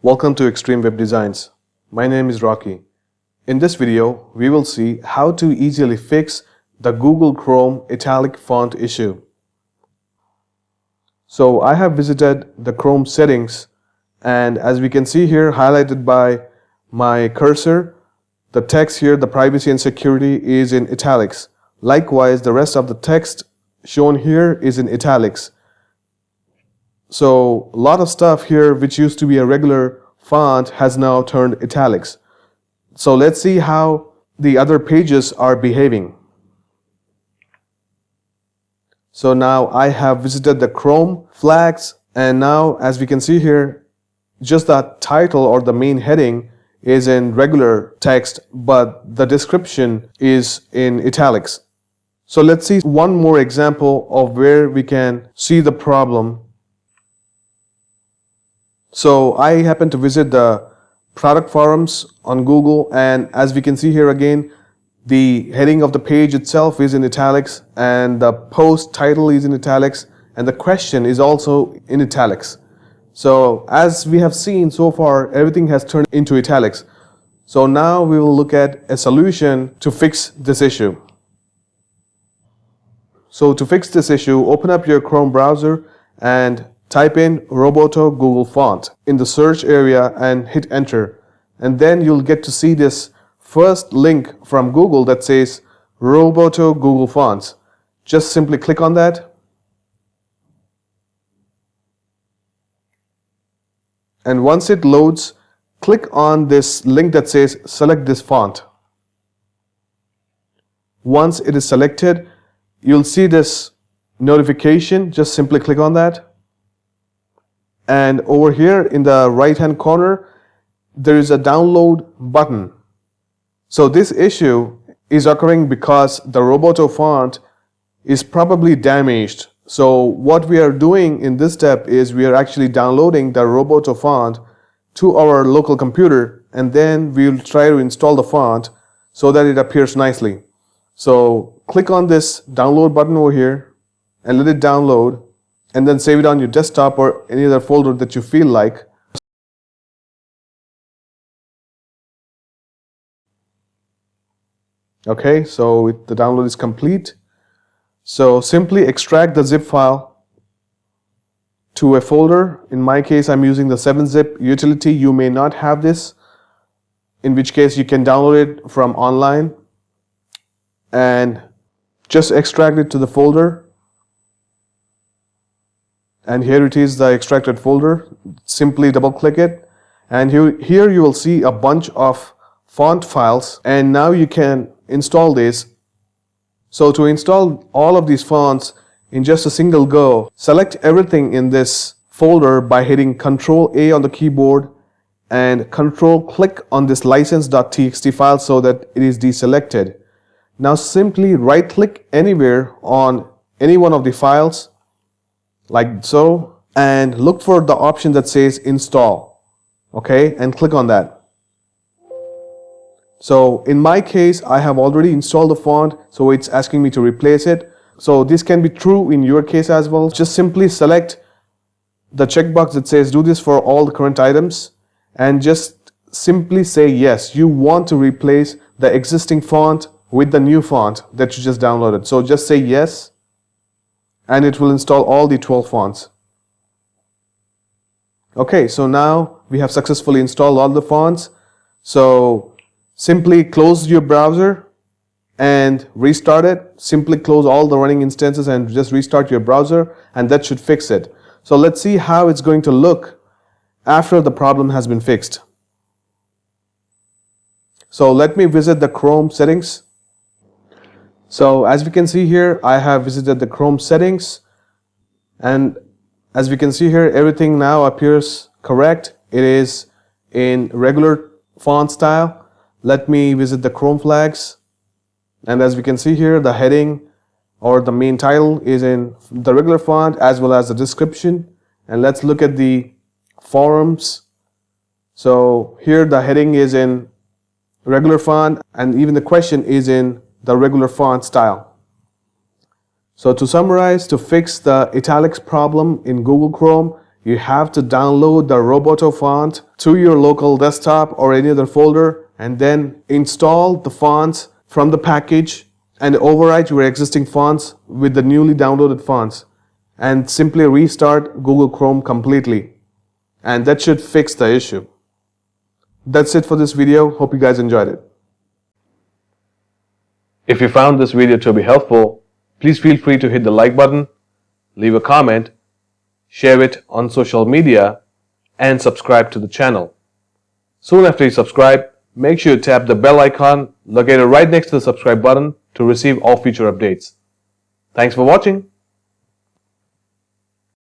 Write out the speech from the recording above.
Welcome to Extreme Web Designs. My name is Rocky. In this video, we will see how to easily fix the Google Chrome italic font issue. So I have visited the Chrome settings, and as we can see here highlighted by my cursor, the text here, the privacy and security, is in italics. Likewise, the rest of the text shown here is in italics. So a lot of stuff here which used to be a regular font has now turned italics. So let's see how the other pages are behaving. So now I have visited the Chrome flags, and now as we can see here, just the title or the main heading is in regular text, but the description is in italics. So let's see one more example of where we can see the problem. So I happen to visit the product forums on Google, and as we can see here again, the heading of the page itself is in italics, and the post title is in italics, and the question is also in italics. So as we have seen so far, everything has turned into italics. So now we will look at a solution to fix this issue. So to fix this issue, open up your Chrome browser and type in Roboto Google Font in the search area and hit enter. And then you'll get to see this first link from Google that says Roboto Google Fonts. Just simply click on that. And once it loads, click on this link that says select this font. Once it is selected, you'll see this notification. Just simply click on that. And over here in the right hand corner, there is a download button. So this issue is occurring because the Roboto font is probably damaged. So what we are doing in this step is we are actually downloading the Roboto font to our local computer, and then we'll try to install the font so that it appears nicely. So click on this download button over here and let it download, and then save it on your desktop or any other folder that you feel like. Okay, so the download is complete. So simply extract the zip file to a folder. In my case, I'm using the 7-zip utility. You may not have this, in which case you can download it from online and just extract it to the folder. And here it is, the extracted folder. Simply double click it, and here you will see a bunch of font files, and now you can install this. So to install all of these fonts in just a single go, select everything in this folder by hitting Ctrl A on the keyboard and Ctrl click on this license.txt file so that it is deselected. Now simply right click anywhere on any one of the files, like so, and look for the option that says install. Okay, and click on that. So in my case, I have already installed the font, so it's asking me to replace it. So this can be true in your case as well. Just simply select the checkbox that says do this for all the current items, and just simply say yes, you want to replace the existing font with the new font that you just downloaded. So just say yes, and it will install all the 12 fonts. Okay, so now we have successfully installed all the fonts. So simply close your browser and restart it. Simply close all the running instances and just restart your browser, and that should fix it. So let's see how it's going to look after the problem has been fixed. So let me visit the Chrome settings. So as we can see here, I have visited the Chrome settings, and as we can see here, everything now appears correct. It is in regular font style. Let me visit the Chrome flags, and as we can see here, the heading or the main title is in the regular font as well as the description. And let's look at the forums. So here the heading is in regular font, and even the question is in the regular font style. So to summarize, to fix the italics problem in Google Chrome, you have to download the Roboto font to your local desktop or any other folder and then install the fonts from the package and overwrite your existing fonts with the newly downloaded fonts and simply restart Google Chrome completely. And that should fix the issue. That's it for this video. Hope you guys enjoyed it. If you found this video to be helpful, please feel free to hit the like button, leave a comment, share it on social media, and subscribe to the channel. Soon after you subscribe, make sure you tap the bell icon located right next to the subscribe button to receive all future updates. Thanks for watching.